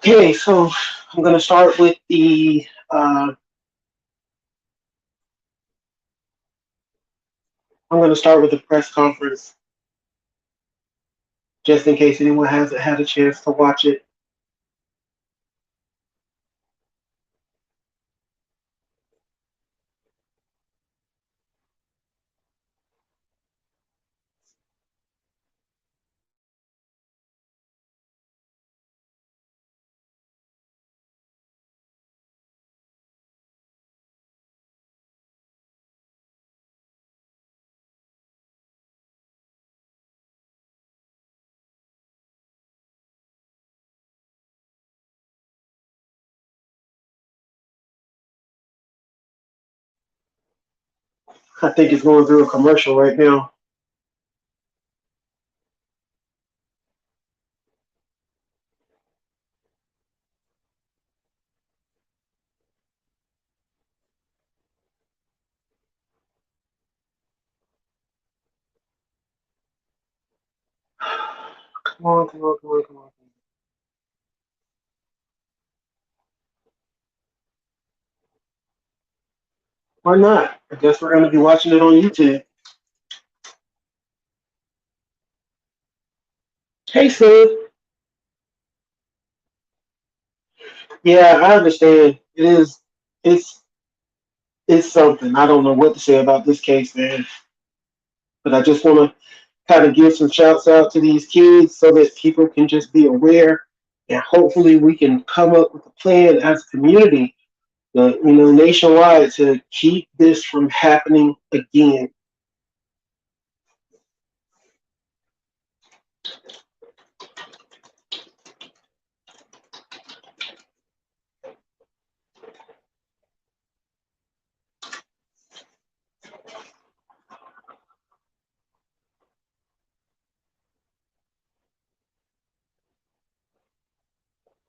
Okay, so I'm going to start with the press conference, just in case anyone hasn't had a chance to watch it. I think it's going through a commercial right now. Come on, come on, come on, come on. Why not? I guess we're going to be watching it on YouTube. Hey, Sid. Yeah, I understand. It's, it's something. I don't know what to say about this case, man. But I just want to kind of give some shouts out to these kids so that people can just be aware, and hopefully we can come up with a plan as a community, nationwide, to keep this from happening again.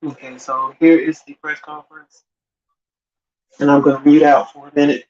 Okay, so here is the press conference, and I'm going to mute out for a minute.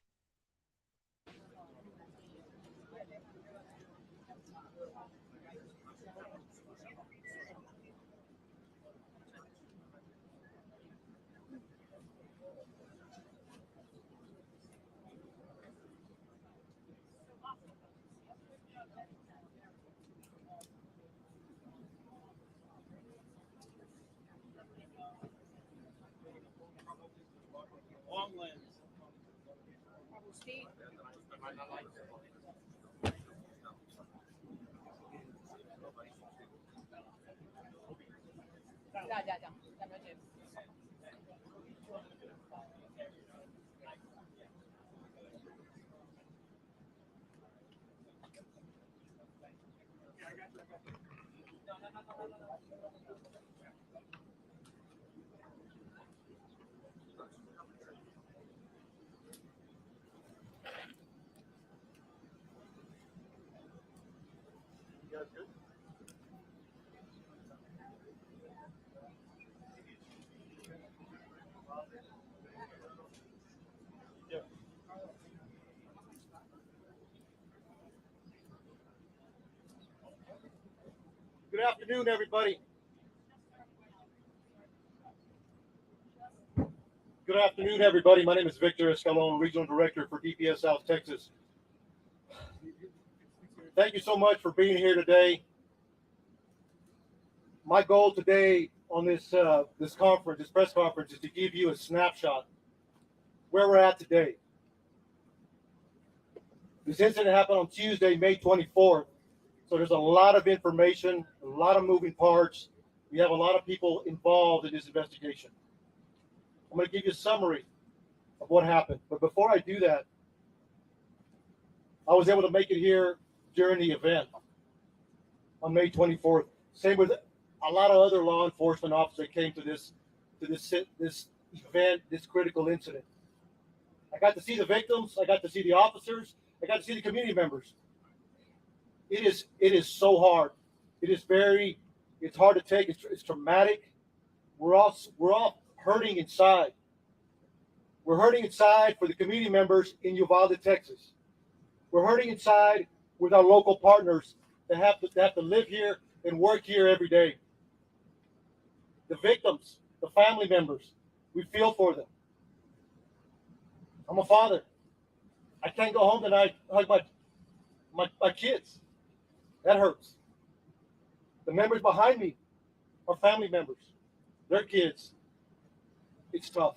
Good afternoon, everybody. Good afternoon, everybody. My name is Victor Escalon, Regional Director for DPS South Texas. Thank you so much for being here today. My goal today on this press conference, is to give you a snapshot where we're at today. This incident happened on Tuesday, May 24th. So there's a lot of information, a lot of moving parts. We have a lot of people involved in this investigation. I'm going to give you a summary of what happened. But before I do that, I was able to make it here during the event on May 24th. Same with a lot of other law enforcement officers that came to this event, this critical incident. I got to see the victims. I got to see the officers. I got to see the community members. It is so hard. It's hard to take. It's traumatic. We're all hurting inside. We're hurting inside for the community members in Uvalde, Texas. We're hurting inside with our local partners that have to live here and work here every day. The the family members. We feel for them. I'm a father. I can't go home tonight and hug my kids. That hurts. The members behind me are family members. Their kids. It's tough.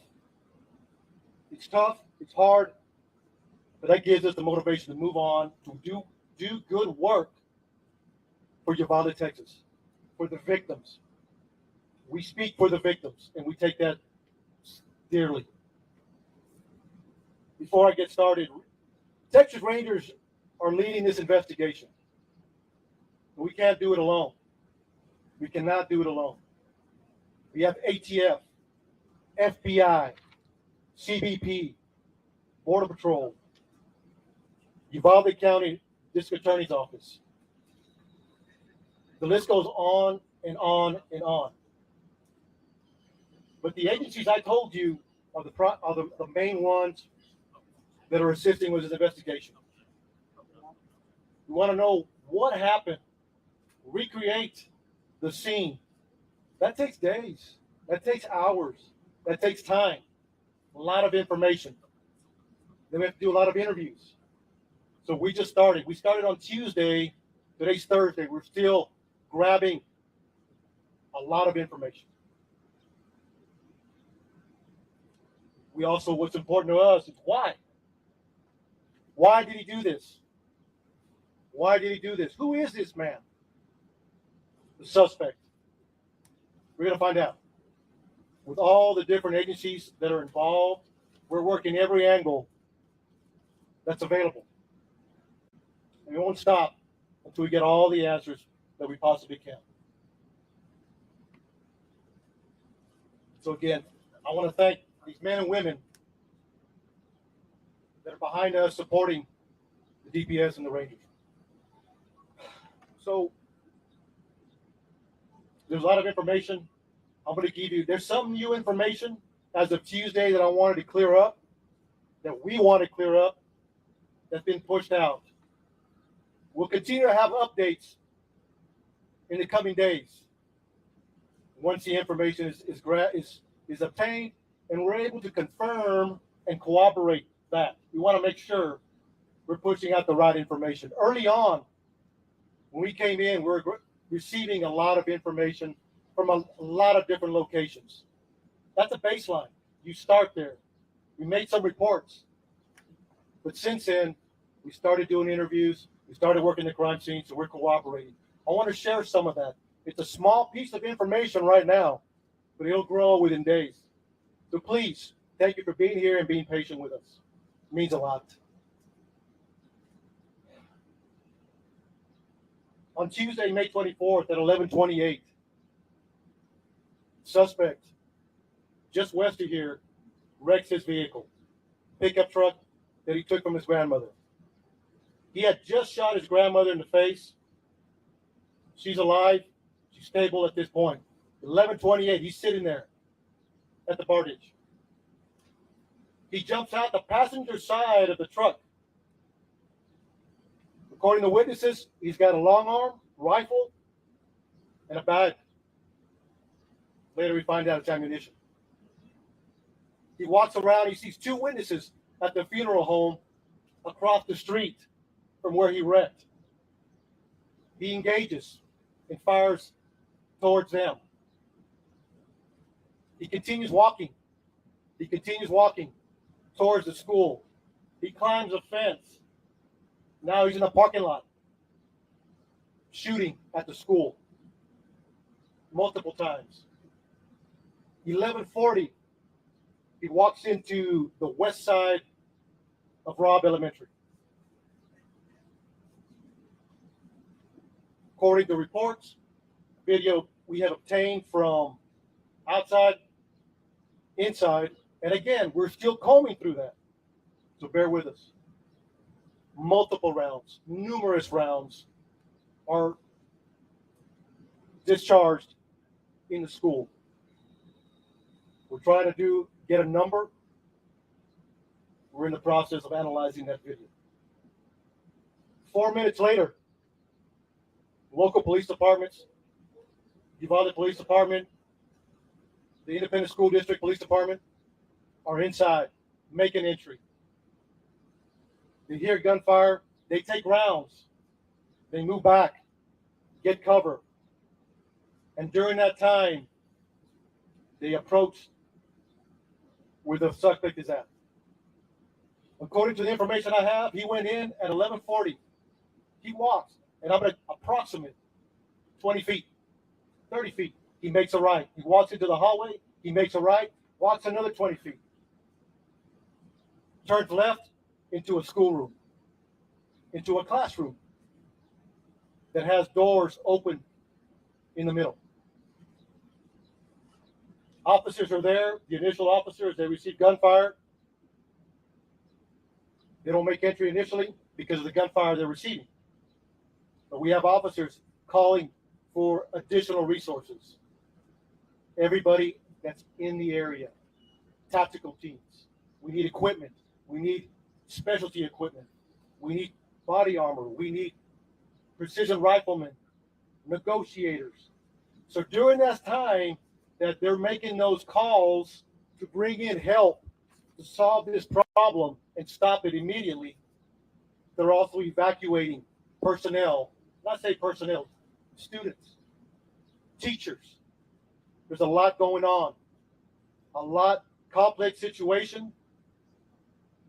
It's tough. It's hard. But that gives us the motivation to move on, to do good work for Uvalde, Texas, for the victims. We speak for the victims, and we take that dearly. Before I get started, Texas Rangers are leading this investigation. We can't do it alone. We cannot do it alone. We have ATF, FBI, CBP, Border Patrol, Uvalde County District Attorney's Office. The list goes on and on and on. But the agencies I told you are the main ones that are assisting with this investigation. We want to know what happened, recreate the scene. That takes days, that takes hours, that takes time, a lot of information. Then we have to do a lot of interviews. So we just started. We started on Tuesday. Today's Thursday. We're still grabbing a lot of information. We also, what's important to us is why. Why did he do this? Why did he do this? Who is this man? The suspect. We're going to find out. With all the different agencies that are involved, we're working every angle that's available. And we won't stop until we get all the answers that we possibly can. So again, I want to thank these men and women that are behind us supporting the DPS and the Rangers. So there's a lot of information I'm going to give you. There's some new information as of Tuesday that I wanted to clear up, that we want to clear up, that's been pushed out. We'll continue to have updates in the coming days. Once the information is obtained and we're able to confirm and corroborate that. We want to make sure we're pushing out the right information. Early on, when we came in, we were receiving a lot of information from a lot of different locations. That's a baseline. You start there. We made some reports. But since then, we started doing interviews. We started working the crime scene, so we're cooperating. I want to share some of that. It's a small piece of information right now, but it'll grow within days. So please, thank you for being here and being patient with us. It means a lot. On Tuesday, May 24th at 11:28, suspect just west of here wrecks his vehicle, pickup truck that he took from his grandmother. He had just shot his grandmother in the face. She's alive. She's stable at this point. 11:28, he's sitting there at the bar ditch. He jumps out the passenger side of the truck. According to witnesses, he's got a long arm, rifle, and a bag. Later we find out it's ammunition. He walks around, he sees two witnesses at the funeral home across the street from where he wrecked. He engages and fires towards them. He continues walking. He continues walking towards the school. He climbs a fence. Now he's in a parking lot, shooting at the school multiple times. 11:40, he walks into the west side of Robb Elementary. According to reports, video we have obtained from outside, inside, and again, we're still combing through that. So bear with us. Multiple rounds, numerous rounds are discharged in the school. We're trying to get a number. We're in the process of analyzing that video. 4 minutes later, local police departments, Uvalde Police Department, the Independent School District Police Department are inside, making entry. They hear gunfire, they take rounds, they move back, get cover. And during that time, they approach where the suspect is at. According to the information I have, he went in at 11:40. He walks, and I'm at approximate 20 feet, 30 feet. He makes a right. He walks into the hallway. He makes a right, walks another 20 feet. Turns left into a schoolroom, into a classroom that has doors open in the middle. Officers are there. The initial officers, they receive gunfire. They don't make entry initially because of the gunfire they're receiving. But we have officers calling for additional resources. Everybody that's in the area, tactical teams. We need equipment. We need specialty equipment. We need body armor. We need precision riflemen, negotiators. So during that time that they're making those calls to bring in help to solve this problem and stop it immediately, they're also evacuating personnel, not say personnel, students, teachers. There's a lot going on, a lot complex situation.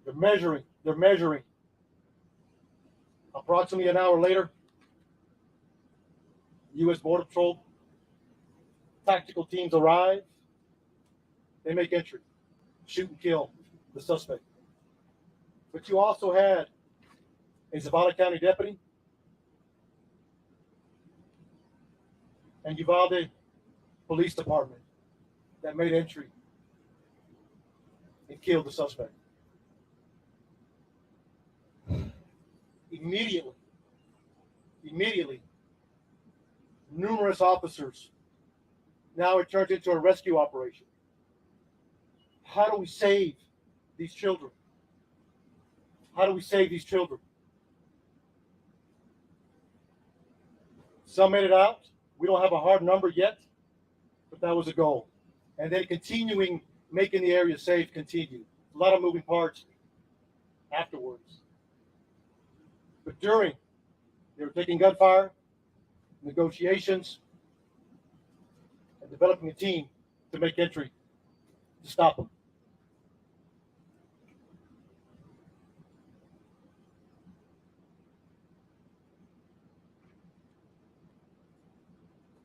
They're measuring. Approximately an hour later, U.S. Border Patrol tactical teams arrive. They make entry, shoot and kill the suspect. But you also had a Zavala County deputy and Uvalde Police Department that made entry and killed the suspect. Immediately, numerous officers. Now it turns into a rescue operation. How do we save these children? How do we save these children? Some made it out. We don't have a hard number yet, but that was a goal. And then continuing, making the area safe, continued. A lot of moving parts afterwards. But during, they were taking gunfire, negotiations, and developing a team to make entry to stop them.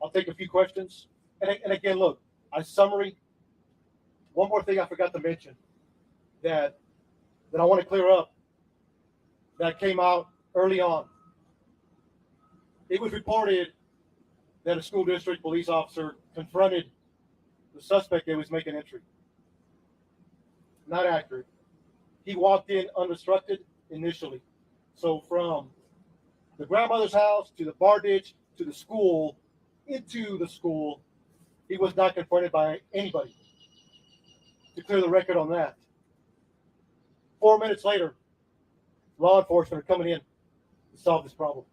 I'll take a few questions. And again, look, a summary. One more thing I forgot to mention that I want to clear up that came out early on. It was reported that a school district police officer confronted the suspect that was making entry. Not accurate. He walked in unobstructed initially. So from the grandmother's house to the bar ditch to the school, into the school, he was not confronted by anybody. To clear the record on that. 4 minutes later, law enforcement are coming in to solve this problem.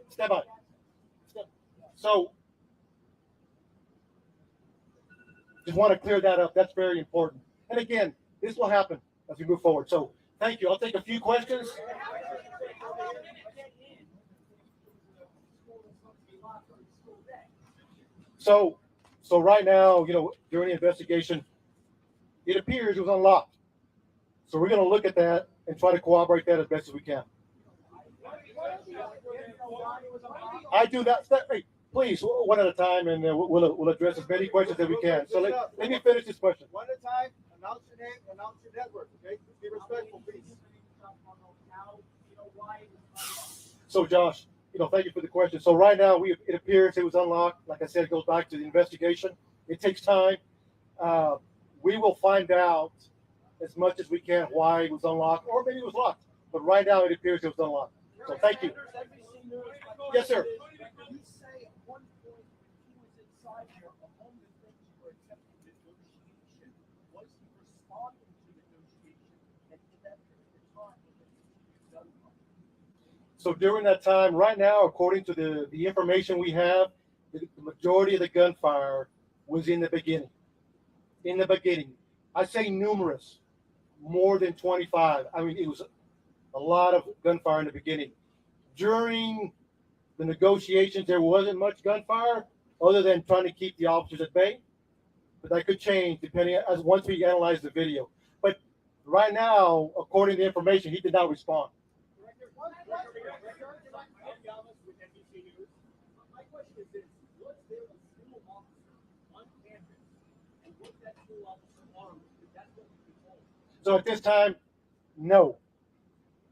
Stand by. So, just want to clear that up. That's very important. And again, this will happen as we move forward. So, thank you. I'll take a few questions. So right now, during the investigation, it appears it was unlocked. So we're going to look at that and try to corroborate that as best as we can. I do that. Hey, please, one at a time, and we'll address as many questions as we can. So let me finish this question. One at a time. Announce your name. Announce your network. Okay. Be respectful, please. So Josh, thank you for the question. So right now, it appears it was unlocked. Like I said, it goes back to the investigation. It takes time. We will find out as much as we can why it was unlocked, or maybe it was locked. But right now, it appears it was unlocked. So thank you. Yes, sir. You say at one point he was inside here, among the things you were attempting negotiation, was he responding to negotiation, and in that period of time, was done? So during that time, right now, according to the information we have, the majority of the gunfire was in the beginning. In the beginning. I say numerous, more than 25. I mean, it was a lot of gunfire in the beginning. During the negotiations, there wasn't much gunfire other than trying to keep the officers at bay. But that could change depending as once we analyze the video. But right now, according to information, he did not respond. My question is this: was there a single officer on campus, and was that single officer armed? Because that's what we've been told. So at this time, no.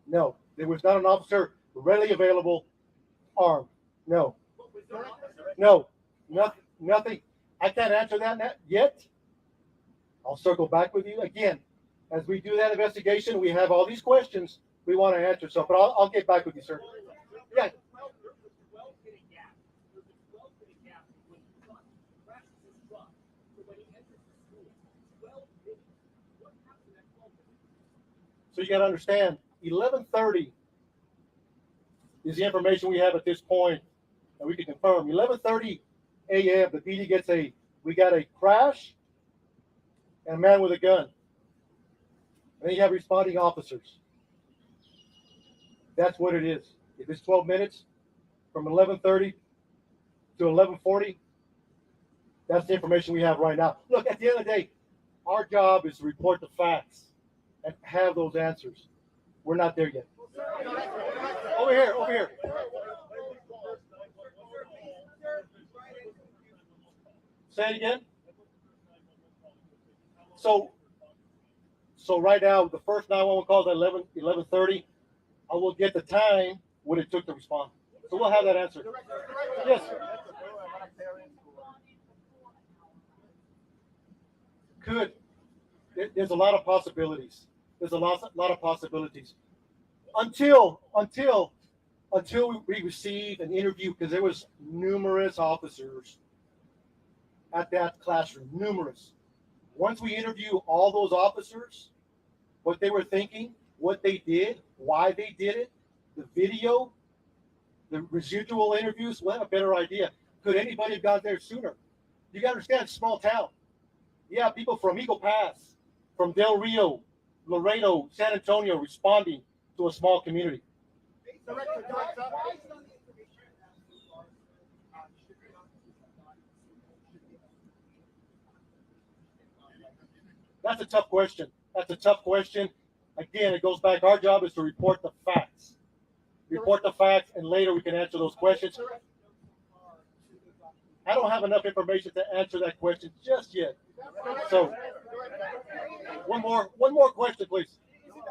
No. There was not an officer readily available armed. No. No. Nothing. I can't answer that yet. I'll circle back with you again. As we do that investigation, we have all these questions we want to answer. So, but I'll get back with you, sir. Yeah. So you got to understand, 11:30 is the information we have at this point, and we can confirm. 11:30 a.m. The PD gets we got a crash and a man with a gun. And then you have responding officers. That's what it is. If it's 12 minutes from 11:30 to 11:40, that's the information we have right now. Look, at the end of the day, our job is to report the facts and have those answers. We're not there yet. Over here. Say it again. So right now, the first 911 call is at 11:30. I will get the time what it took to respond. So we'll have that answer. Yes. Could. There's a lot of possibilities. There's a lot of possibilities. Until we receive an interview, because there was numerous officers at that classroom, numerous. Once we interview all those officers, what they were thinking, what they did, why they did it, the video, the residual interviews, we'll have a better idea. Could anybody have got there sooner? You got to understand, small town. Yeah, people from Eagle Pass, from Del Rio, Laredo, San Antonio responding to a small community. Director. That's a tough question. Again, it goes back. Our job is to report the facts. And later we can answer those questions. I don't have enough information to answer that question just yet. So, one more question, please. Is it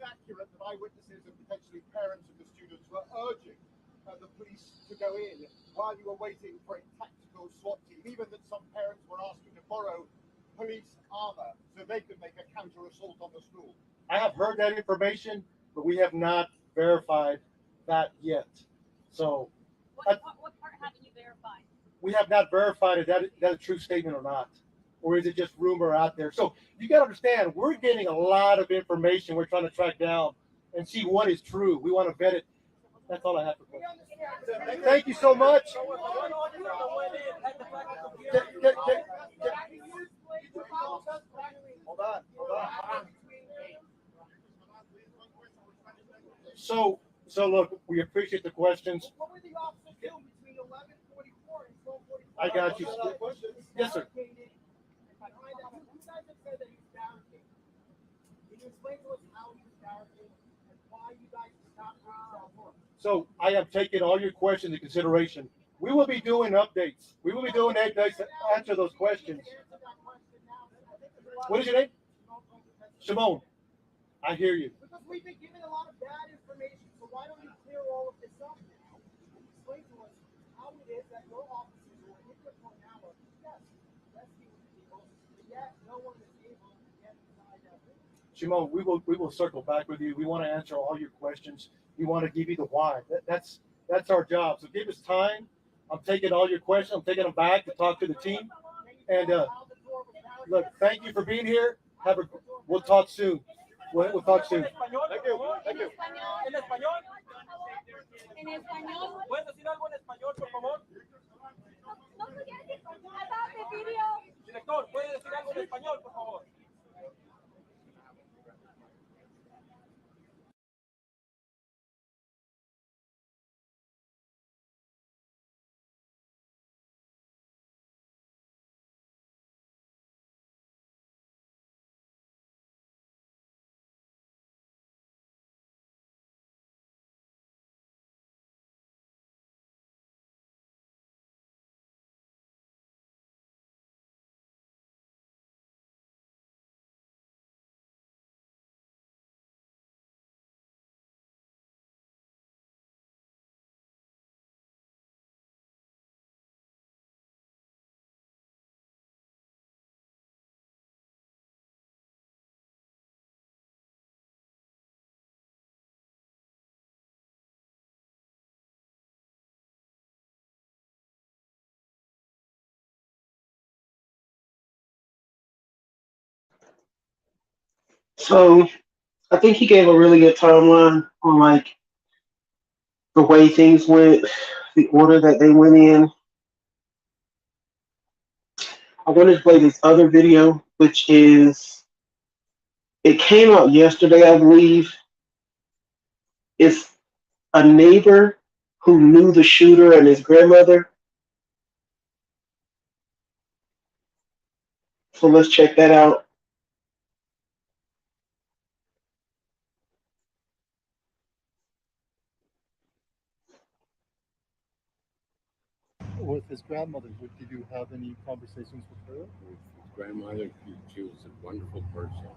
accurate that eyewitnesses and potentially parents of the students were urging the police to go in while you were waiting for a tactical SWAT team, even that some parents were asking to borrow police armor so they could make a counter assault on the school? I have heard that information, but we have not verified that yet. So, what part haven't you verified? We have not verified if that a true statement or not, or is it just rumor out there? So you got to understand, we're getting a lot of information we're trying to track down and see what is true. We want to vet it. That's all I have for questions. Thank you so much. Hold on. So look, we appreciate the questions. What were the officers doing between 11:44 and 12:45? I got you. Yes, sir. You guys have said that he was barricaded. Can you explain to us how he was barricaded and why you guys stopped him? So I have taken all your questions into consideration. We will be doing updates. We will be doing updates to answer those questions. What is your name? Shimon. I hear you. Because we've been given a lot of bad information, so why don't you clear all of this up now? Explain to us how it is that your officers who are in here for an hour, yes, rescuing people, but yet no one is able to get inside that room. Shimon, we will circle back with you. We want to answer all your questions. We want to give you the why. That's our job. So give us time. I'm taking all your questions. I'm taking them back to talk to the team. And look, thank you for being here. We'll talk soon. We'll talk soon. Thank you. En español. ¿Puedes decir algo en español, por favor? Director, ¿puede decir algo en español, por favor? So I think he gave a really good timeline on like the way things went, the order that they went in. I wanted to play this other video, which is it came out yesterday, I believe. It's a neighbor who knew the shooter and his grandmother. So let's check that out. With his grandmother, did you have any conversations with her? With his grandmother. She was a wonderful person.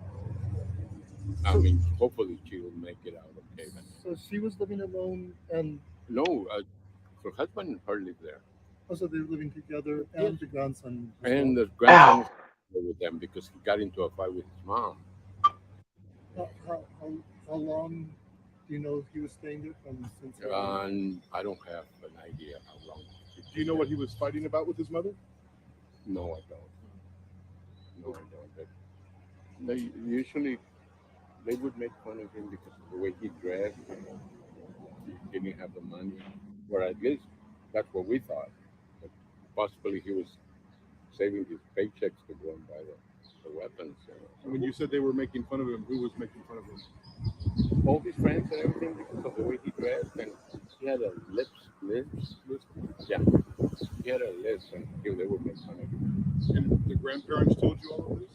I mean, hopefully she will make it out okay. But So she was living alone, and no, her husband and her live there, also they were living together, Yes. and the grandson. As and well. the grandson Ow. is with them because he got into a fight with his mom. How long do you know he was staying there from since? And I don't have an idea how long. Do you know what he was fighting about with his mother? No, I don't. No, I don't. But they usually they would make fun of him because of the way he dressed. He didn't have the money, or at least that's what we thought. But possibly he was saving his paychecks to go and buy the weapons. And when you said they were making fun of him, who was making fun of him? All his friends and everything because of the way he dressed, and he had a lips. Yeah, he had a list, and they would make fun of him. And the grandparents told you all of this?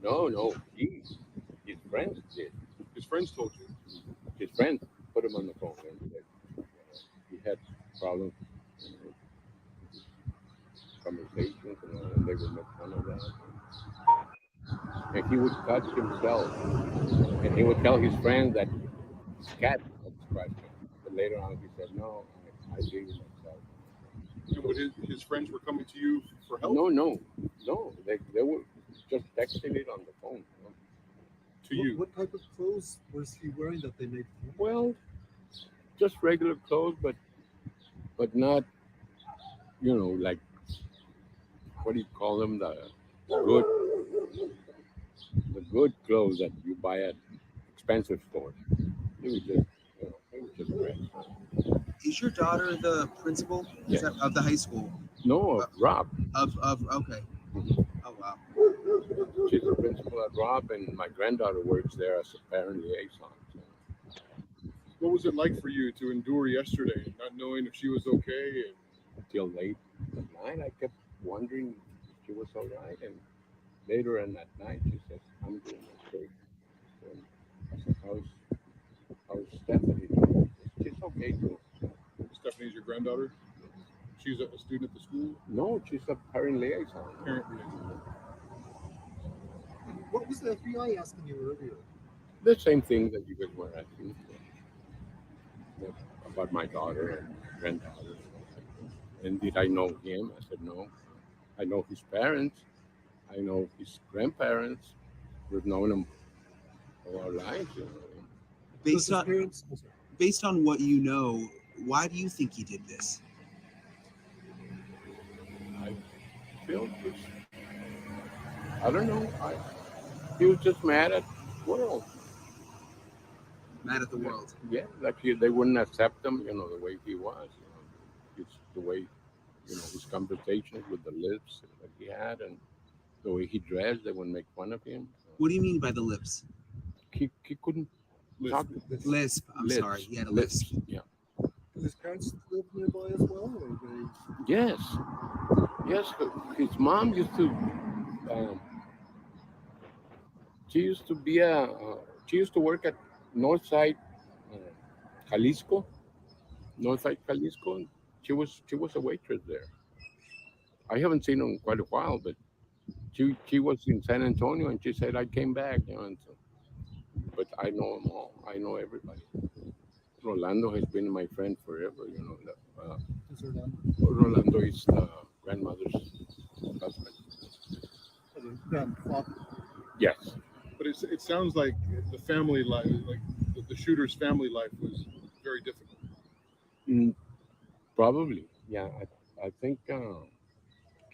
No, his friends did. His friends told you. His friends put him on the phone and said he had problems, conversations, and they would make fun of that. And he would cut himself, and he would tell his friend that his cat had scratched him. But later on, he said, "No, I did it myself." And would his friends were coming to you for help? No. They were just texting it on the phone. To you. What type of clothes was he wearing that they made fun of? Well, just regular clothes, but not, like what do you call them? Good, the good clothes that you buy at expensive stores. It was just dress. Is your daughter the principal of the high school? No, Rob. Okay. Mhm. Oh wow. She's the principal at Rob, and my granddaughter works there as a parent liaison. So. What was it like for you to endure yesterday, not knowing if she was okay? Till late at night, I kept wondering if she was all right, and later in that night, she says, "I'm doing okay." And I said, "How's Stephanie doing?" She's okay too. Stephanie's your granddaughter? She's a student at the school? No, she's a parent liaison. Parent liaison. What was the FBI asking you earlier? The same thing that you guys were asking about my daughter and granddaughter. And did I know him? I said, no. I know his parents. I know his grandparents. We've known them all our lives. Based on parents? based on what you know, why do you think he did this? I feel just, I don't know. He was just mad at the world. Mad at the world. Yeah, like they wouldn't accept him, the way he was. It's the way his conversations with the lips that he had and the way he dressed. They would make fun of him. What do you mean by the lips? He couldn't talk. Lisp. I'm Lips, sorry. He had a lips. lisp. Yeah. Does his parents live nearby as well, or they? Yes. Yes. His mom used to. Um, she used to be a. She used to work at Northside, uh, Jalisco. Northside Jalisco. And she was a waitress there. I haven't seen her in quite a while, but she was in San Antonio, and she said I came back. And so, but I know them all. I know everybody. Rolando has been my friend forever. Is there none? Rolando is grandmother's husband. None. Yes. But it sounds like the family life, like the shooter's family life, was very difficult. Mm, probably. Yeah. I think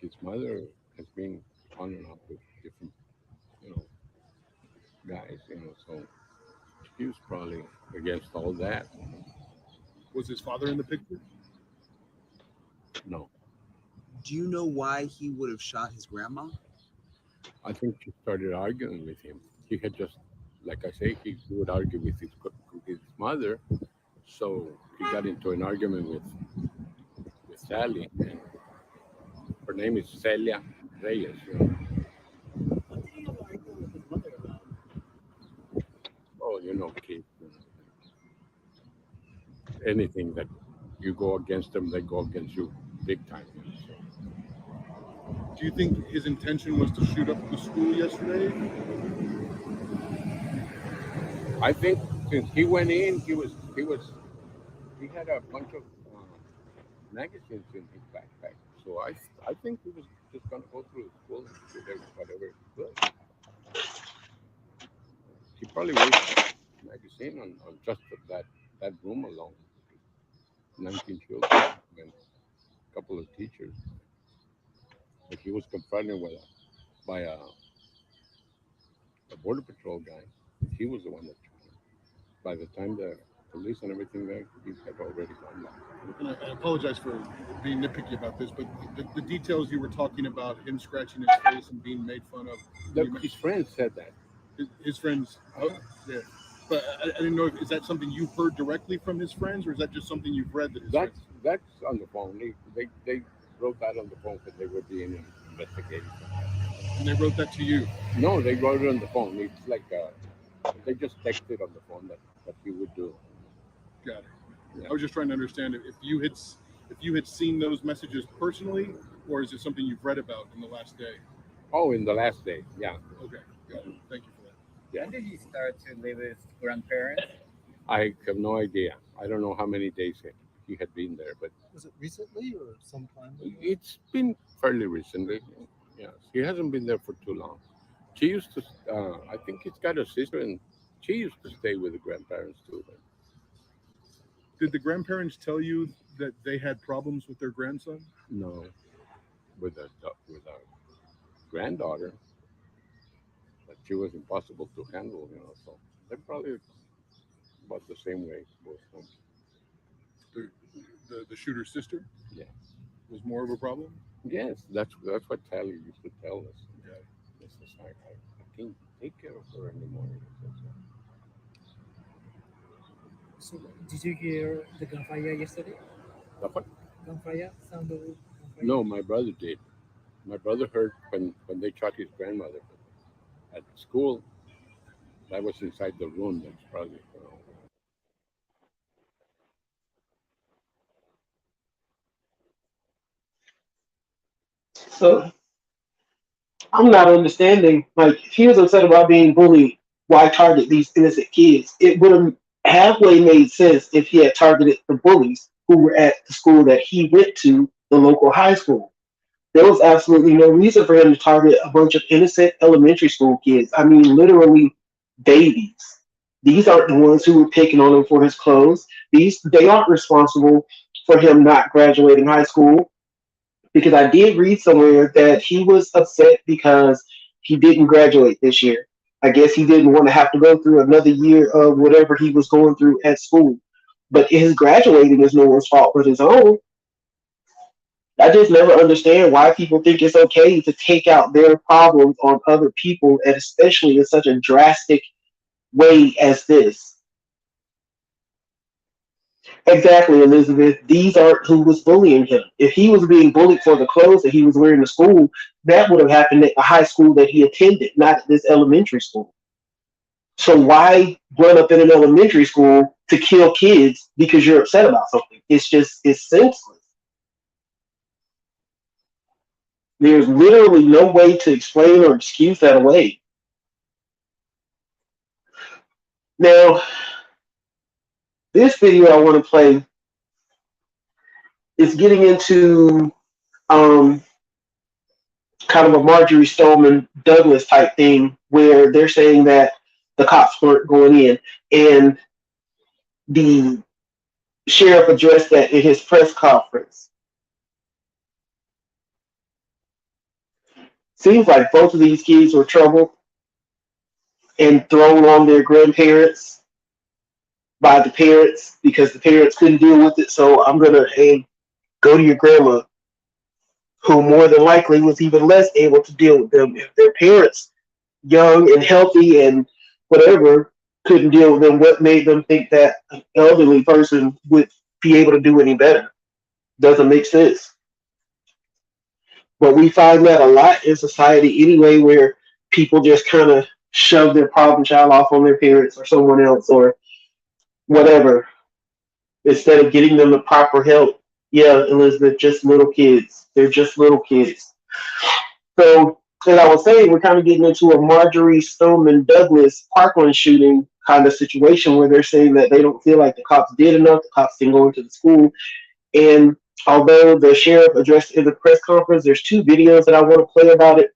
his mother has been on and off with different, you know, guys. So he was probably against all that. Was his father in the picture? No. Do you know why he would have shot his grandma? I think she started arguing with him. He had just, like I say, he would argue with his mother. So he got into an argument with Sally, and her name is Celia Reyes. Oh, kids. Anything that you go against them, they go against you big time. Do you think his intention was to shoot up the school yesterday? I think since he went in, he had a bunch of magazines in his backpack. So I think he was just gonna go through the school and shoot whatever he could. He probably wasted magazine on just that room alone. 19 children and a couple of teachers. But he was confronted by a border patrol guy. He was the one that shot him. By the time the police and everything there, he had already gone back. And I apologize for being nitpicky about this, but the details you were talking about, him scratching his face and being made fun of, His friend said that. his friends, yeah. But I didn't know, is that something you heard directly from his friends, or is that just something you've read that his That's friends? that's on the phone. They wrote that on the phone because they were being investigated. And they wrote that to you. No, they wrote it on the phone. It's like they just texted on the phone that he would do. Got it. Yeah. I was just trying to understand if you had seen those messages personally, or is it something you've read about in the last day? Oh, in the last day, yeah. Okay, got it. Thank you for that. When did he start to live with grandparents? I have no idea. I don't know how many days he had been there, but Was it recently or sometime? it's been fairly recently. Yes, he hasn't been there for too long. She used to. I think he's got a sister, and she used to stay with the grandparents too. But Did the grandparents tell you that they had problems with their grandson? no, with a granddaughter, that she was impossible to handle. So they're probably about the same way both of them. The, the shooter's sister Yeah. was more of a problem. Yes, that's what Tally used to tell us. Yeah. This is I can't take care of her anymore. So, did you hear the gunfire yesterday? The what? Gunfire? Sound of gunfire? No, my brother did. My brother heard when they shot his grandmother at school. That was inside the room. That's probably. So I'm not understanding. Like, if he was upset about being bullied, why target these innocent kids? It would have halfway made sense if he had targeted the bullies who were at the school that he went to, the local high school. There was absolutely no reason for him to target a bunch of innocent elementary school kids. I mean, literally babies. These aren't the ones who were picking on him for his clothes. They aren't responsible for him not graduating high school, because I did read somewhere that he was upset because he didn't graduate this year. I guess he didn't want to have to go through another year of whatever he was going through at school. But his graduating is no one's fault but his own. I just never understand why people think it's okay to take out their problems on other people, and especially in such a drastic way as this. Exactly, Elizabeth. These aren't who was bullying him. If he was being bullied for the clothes that he was wearing to school, that would have happened at the high school that he attended, not at this elementary school. So why run up in an elementary school to kill kids because you're upset about something? It's senseless. There's literally no way to explain or excuse that away. Now, this video I want to play is getting into um, kind of a Marjorie Stoneman Douglas type thing where they're saying that the cops weren't going in. And the sheriff addressed that in his press conference. Seems like both of these kids were troubled and thrown on their grandparents by the parents because the parents couldn't deal with it. So I'm going to, hey, go to your grandma, who more than likely was even less able to deal with them. If their parents, young and healthy and whatever, couldn't deal with them, what made them think that an elderly person would be able to do any better? Doesn't make sense. But we find that a lot in society anyway, where people just kind of shove their problem child off on their parents or someone else or whatever, instead of getting them the proper help. Yeah, Elizabeth, just little kids. They're just little kids. So, as I was saying, we're kind of getting into a Marjorie Stoneman Douglas Parkland shooting kind of situation where they're saying that they don't feel like the cops did enough, the cops didn't go into the school. And although the sheriff addressed in the press conference, there's two videos that I want to play about it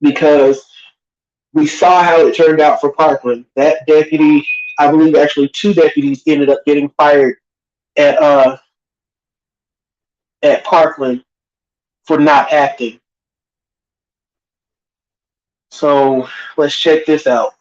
because we saw how it turned out for Parkland. That deputy, I believe actually two deputies ended up getting fired at Parkland for not acting. So let's check this out.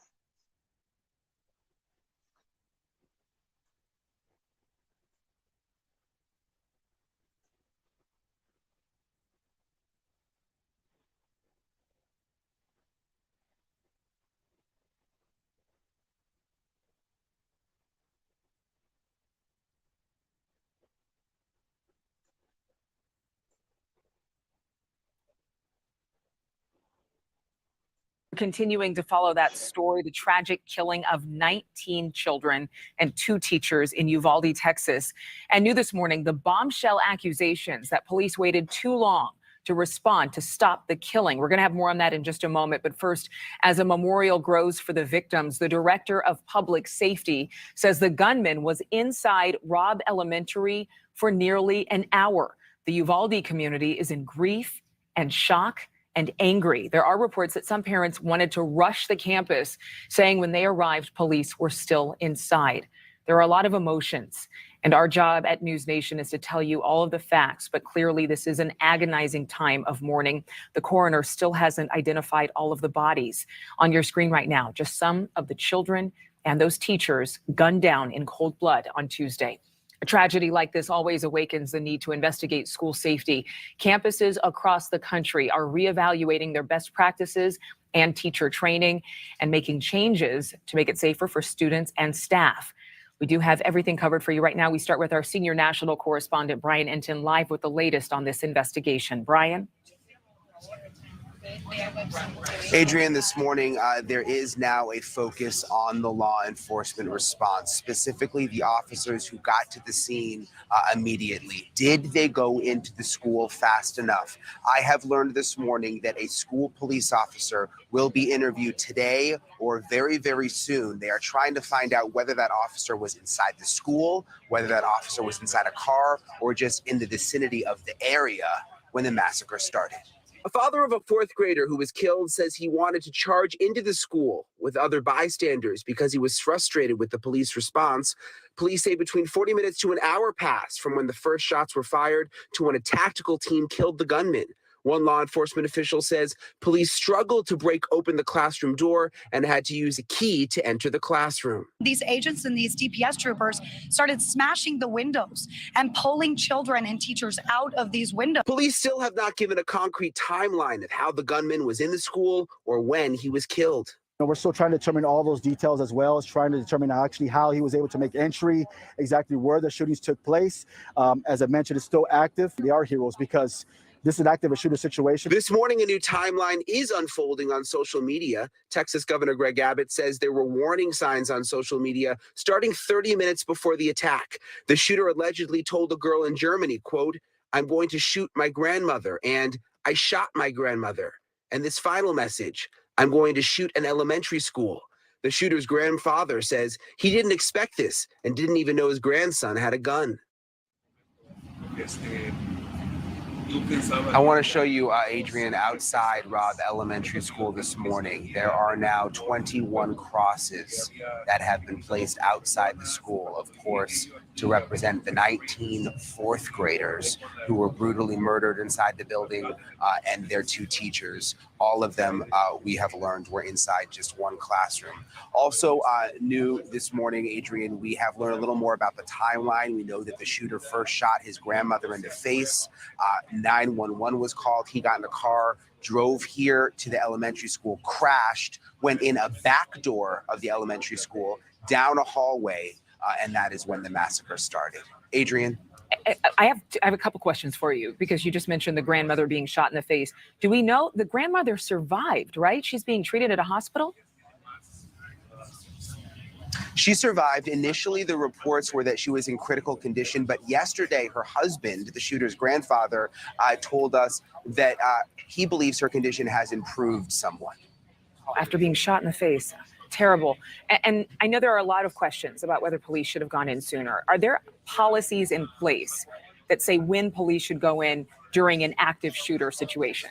Continuing to follow that story, the tragic killing of 19 children and 2 teachers in Uvalde, Texas. And new this morning, the bombshell accusations that police waited too long to respond to stop the killing. We're going to have more on that in just a moment. But first, as a memorial grows for the victims, the director of public safety says the gunman was inside Robb Elementary for nearly an hour. The Uvalde community is in grief and shock and angry. There are reports that some parents wanted to rush the campus, saying when they arrived, police were still inside. There are a lot of emotions, and our job at News Nation is to tell you all of the facts, but clearly this is an agonizing time of mourning. The coroner still hasn't identified all of the bodies. On your screen right now, just some of the children and those teachers gunned down in cold blood on Tuesday. A tragedy like this always awakens the need to investigate school safety. Campuses across the country are reevaluating their best practices and teacher training and making changes to make it safer for students and staff. We do have everything covered for you right now. We start with our senior national correspondent, Brian Enton, live with the latest on this investigation. Brian? Adrian, this morning, there is now a focus on the law enforcement response, specifically the officers who got to the scene immediately. Did they go into the school fast enough? I have learned this morning that a school police officer will be interviewed today or very, very soon. They are trying to find out whether that officer was inside the school, whether that officer was inside a car, or just in the vicinity of the area when the massacre started. A father of a 4th grader who was killed says he wanted to charge into the school with other bystanders because he was frustrated with the police response. Police say between 40 minutes to an hour passed from when the first shots were fired to when a tactical team killed the gunman. One law enforcement official says police struggled to break open the classroom door and had to use a key to enter the classroom. These agents and these DPS troopers started smashing the windows and pulling children and teachers out of these windows. Police still have not given a concrete timeline of how the gunman was in the school or when he was killed. We're still trying to determine all those details, as well as trying to determine actually how he was able to make entry, exactly where the shootings took place. As I mentioned, it's still active. They are heroes because this is an active shooter situation. This morning, a new timeline is unfolding on social media. Texas Governor Greg Abbott says there were warning signs on social media starting 30 minutes before the attack. The shooter allegedly told a girl in Germany, quote, "I'm going to shoot my grandmother," and "I shot my grandmother." And this final message, "I'm going to shoot an elementary school." The shooter's grandfather says he didn't expect this and didn't even know his grandson had a gun. I want to show you, Adrian, outside Robb Elementary School this morning. There are now 21 crosses that have been placed outside the school, of course, to represent the 19 fourth graders who were brutally murdered inside the building and their two teachers. All of them, we have learned, were inside just one classroom. Also new this morning, Adrian, we have learned a little more about the timeline. We know that the shooter first shot his grandmother in the face. 911 was called. He got in a car, drove here to the elementary school, crashed, went in a back door of the elementary school, down a hallway, and that is when the massacre started. Adrian? I have a couple questions for you, because you just mentioned the grandmother being shot in the face. Do we know the grandmother survived, right? She's being treated at a hospital? She survived. Initially, the reports were that she was in critical condition, but yesterday, her husband, the shooter's grandfather, told us that he believes her condition has improved somewhat. After being shot in the face. Terrible. And I know there are a lot of questions about whether police should have gone in sooner. Are there policies in place that say when police should go in during an active shooter situation?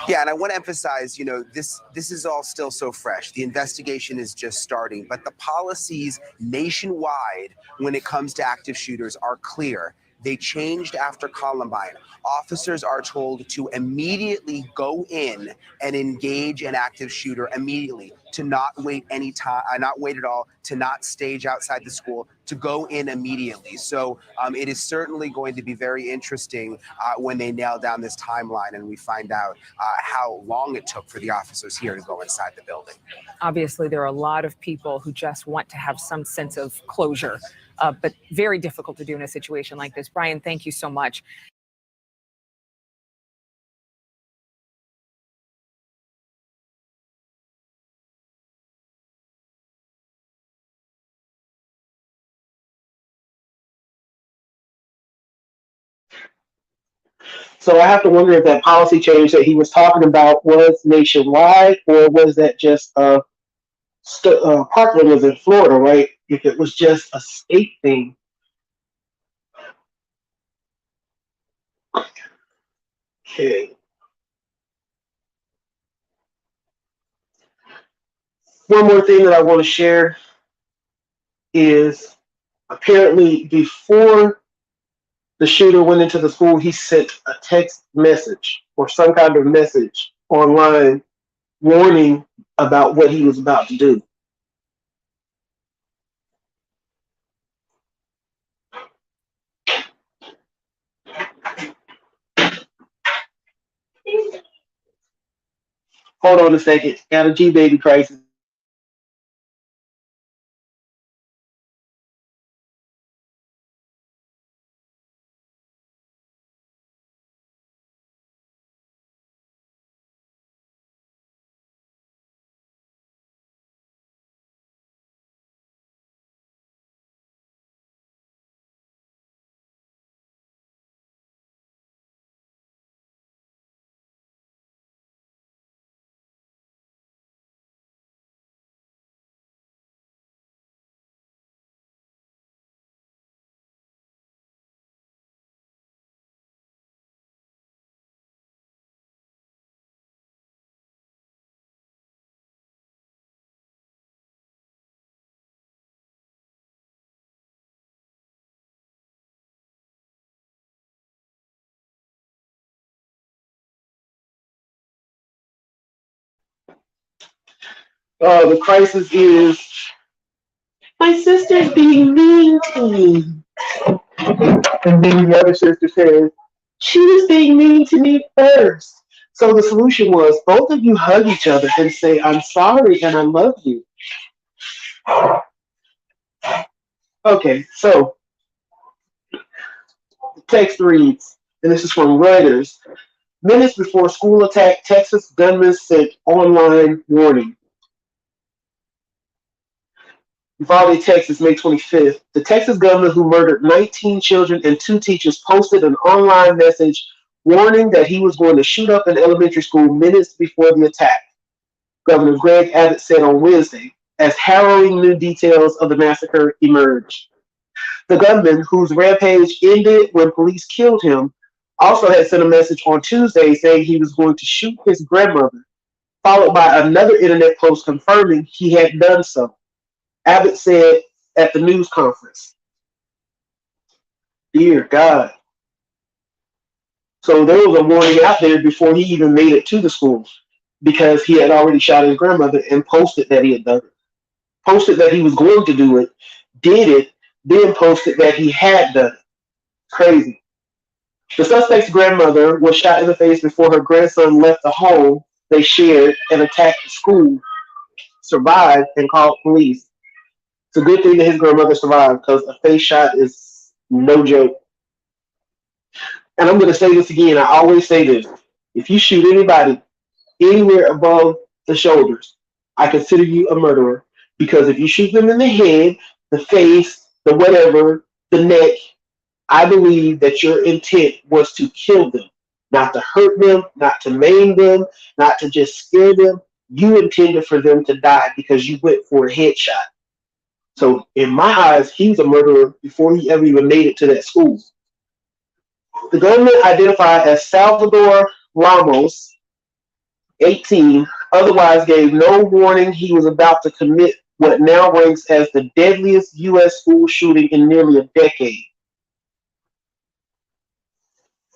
Yeah, and I want to emphasize, this is all still so fresh. The investigation is just starting, but the policies nationwide when it comes to active shooters are clear. They changed after Columbine. Officers are told to immediately go in and engage an active shooter immediately, to not wait any time, not wait at all, to not stage outside the school, to go in immediately. So it is certainly going to be very interesting when they nail down this timeline and we find out how long it took for the officers here to go inside the building. Obviously, there are a lot of people who just want to have some sense of closure, but very difficult to do in a situation like this. Brian, thank you so much. So I have to wonder if that policy change that he was talking about was nationwide, or was that just Parkland was in Florida, right? If it was just a state thing. Okay. One more thing that I want to share is apparently before the shooter went into the school, he sent a text message or some kind of message online warning about what he was about to do. Hold on a second. Got a G baby crisis. The crisis is my sister's being mean to me. And then the other sister says, she was being mean to me first. So the solution was both of you hug each other and say, I'm sorry and I love you. Okay, so the text reads, and this is from Reuters. Minutes before school attack, Texas gunman sent online warning. Uvalde, Texas, May 25th. The Texas governor who murdered 19 children and 2 teachers posted an online message warning that he was going to shoot up an elementary school minutes before the attack, Governor Greg Abbott said on Wednesday, as harrowing new details of the massacre emerged. The gunman, whose rampage ended when police killed him, also had sent a message on Tuesday saying he was going to shoot his grandmother, followed by another internet post confirming he had done so. Abbott said at the news conference. Dear God. So there was a warning out there before he even made it to the school because he had already shot his grandmother and posted that he had done it. Posted that he was going to do it, did it, then posted that he had done it. Crazy. The suspect's grandmother was shot in the face before her grandson left the home they shared and attacked the school, survived, and called police. It's a good thing that his grandmother survived because a face shot is no joke. And I'm going to say this again. I always say this. If you shoot anybody anywhere above the shoulders, I consider you a murderer. Because if you shoot them in the head, the face, the whatever, the neck, I believe that your intent was to kill them, not to hurt them, not to maim them, not to just scare them. You intended for them to die because you went for a headshot. So in my eyes, he's a murderer before he ever even made it to that school. The gunman, identified as Salvador Ramos, 18, otherwise gave no warning he was about to commit what now ranks as the deadliest U.S. school shooting in nearly a decade.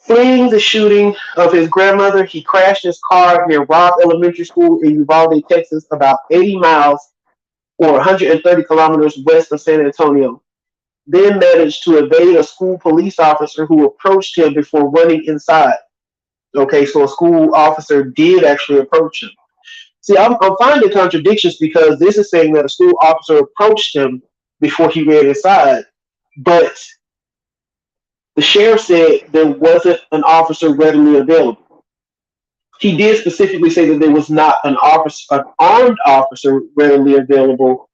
Fleeing the shooting of his grandmother, he crashed his car near Robb Elementary School in Uvalde, Texas, about 80 miles or 130 kilometers west of San Antonio. Then managed to evade a school police officer who approached him before running inside. Okay, so a school officer did actually approach him. See, I'm finding contradictions because this is saying that a school officer approached him before he ran inside, but the sheriff said there wasn't an officer readily available. He did specifically say that there was not an armed officer readily available,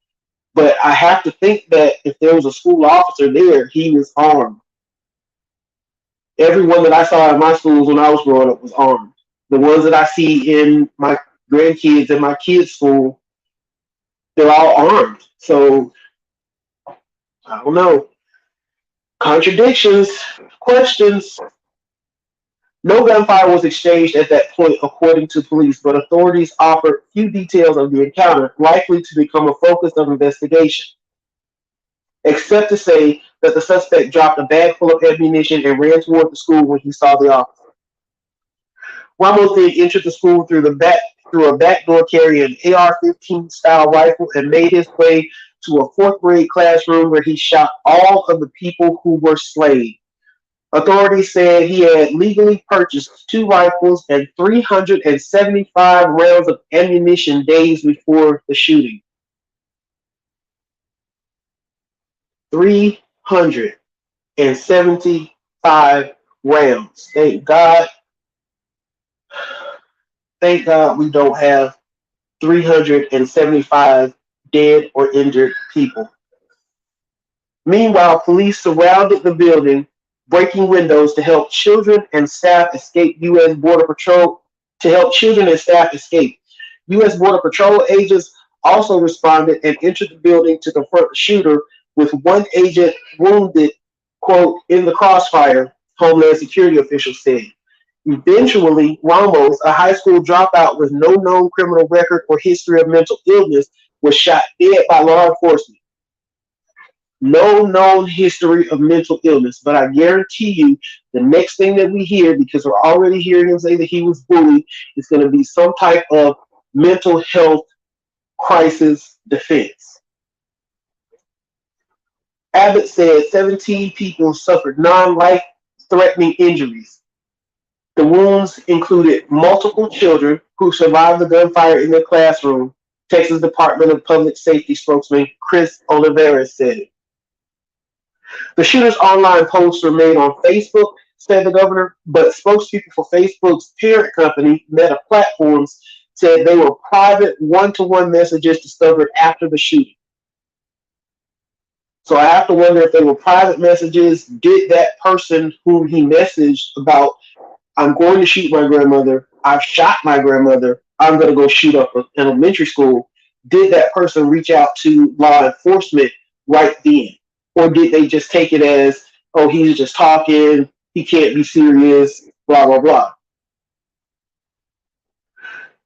but I have to think that if there was a school officer there, he was armed. Everyone that I saw in my schools when I was growing up was armed. The ones that I see in my grandkids and my kids' school, they're all armed. So, I don't know. Contradictions, questions. No gunfire was exchanged at that point, according to police, but authorities offered few details of the encounter, likely to become a focus of investigation, except to say that the suspect dropped a bag full of ammunition and ran toward the school when he saw the officer. Ramos then entered the school through a back door carrying an AR-15 style rifle and made his way to a 4th grade classroom where he shot all of the people who were slain. Authorities said he had legally purchased 2 rifles and 375 rounds of ammunition days before the shooting. 375 rounds. Thank God. Thank God we don't have 375 dead or injured people. Meanwhile, police surrounded the building, breaking windows to help children and staff escape. U.S. Border Patrol agents also responded and entered the building to confront the shooter, with one agent wounded, quote, in the crossfire, Homeland Security officials said. Eventually, Ramos, a high school dropout with no known criminal record or history of mental illness, was shot dead by law enforcement. No known history of mental illness, but I guarantee you the next thing that we hear, because we're already hearing him say that he was bullied, is going to be some type of mental health crisis defense. Abbott said 17 people suffered non-life-threatening injuries. The wounds included multiple children who survived the gunfire in their classroom, Texas Department of Public Safety spokesman Chris Olivares said. The shooter's online posts were made on Facebook, said the governor, but spokespeople for Facebook's parent company, Meta Platforms, said they were private one-to-one messages discovered after the shooting. So I have to wonder if they were private messages. Did that person whom he messaged about, I'm going to shoot my grandmother, I've shot my grandmother, I'm going to go shoot up an elementary school, did that person reach out to law enforcement right then? Or did they just take it as, oh, he's just talking, he can't be serious, blah, blah, blah.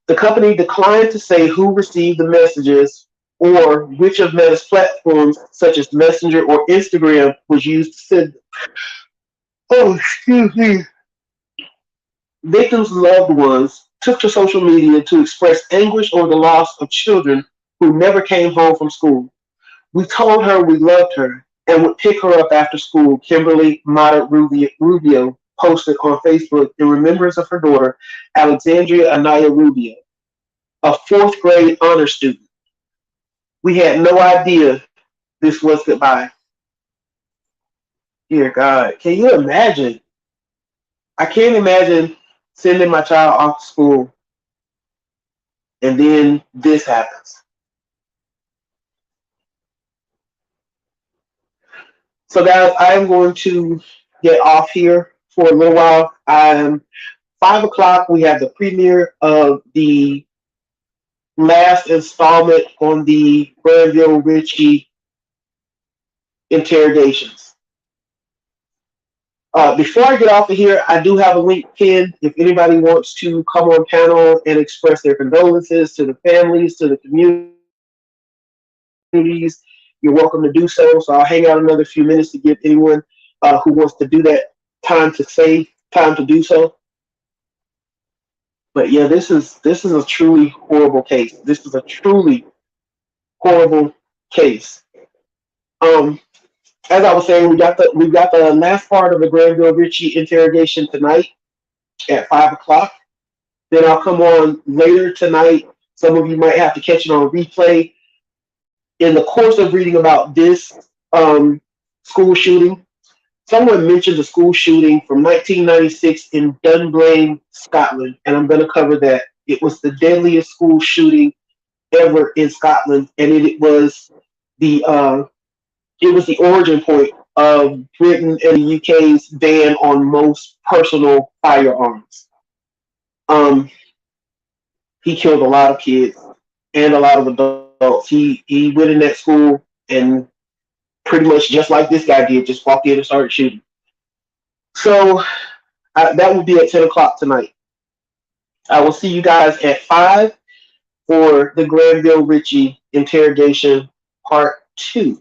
The company declined to say who received the messages or which of Meta's platforms, such as Messenger or Instagram, was used to send. Oh, excuse me. Victims' loved ones took to social media to express anguish over the loss of children who never came home from school. We told her we loved her and would pick her up after school, Kimberly Mata Rubio posted on Facebook in remembrance of her daughter, Alexandria Anaya Rubio, a fourth grade honor student. We had no idea this was goodbye. Dear God, can you imagine? I can't imagine sending my child off to school and then this happens. So guys, I am going to get off here for a little while. 5 o'clock. We have the premiere of the last installment on the Granville Ritchie interrogations. Before I get off of here, I do have a link pinned. If anybody wants to come on panel and express their condolences to the families, to the communities, you're welcome to do so. So I'll hang out another few minutes to give anyone who wants to do that time to do so. But yeah, this is a truly horrible case. This is a truly horrible case. As I was saying, we've got the last part of the Granville Ritchie interrogation tonight at 5 o'clock. Then I'll come on later tonight. Some of you might have to catch it on replay. In the course of reading about this school shooting, someone mentioned a school shooting from 1996 in Dunblane, Scotland, and I'm going to cover that. It was the deadliest school shooting ever in Scotland, and it was the origin point of Britain and the UK's ban on most personal firearms. He killed a lot of kids and a lot of adults. He went in that school and pretty much just like this guy did, just walked in and started shooting. So that will be at 10 o'clock tonight. I will see you guys at 5 for the Granville Ritchie interrogation part 2.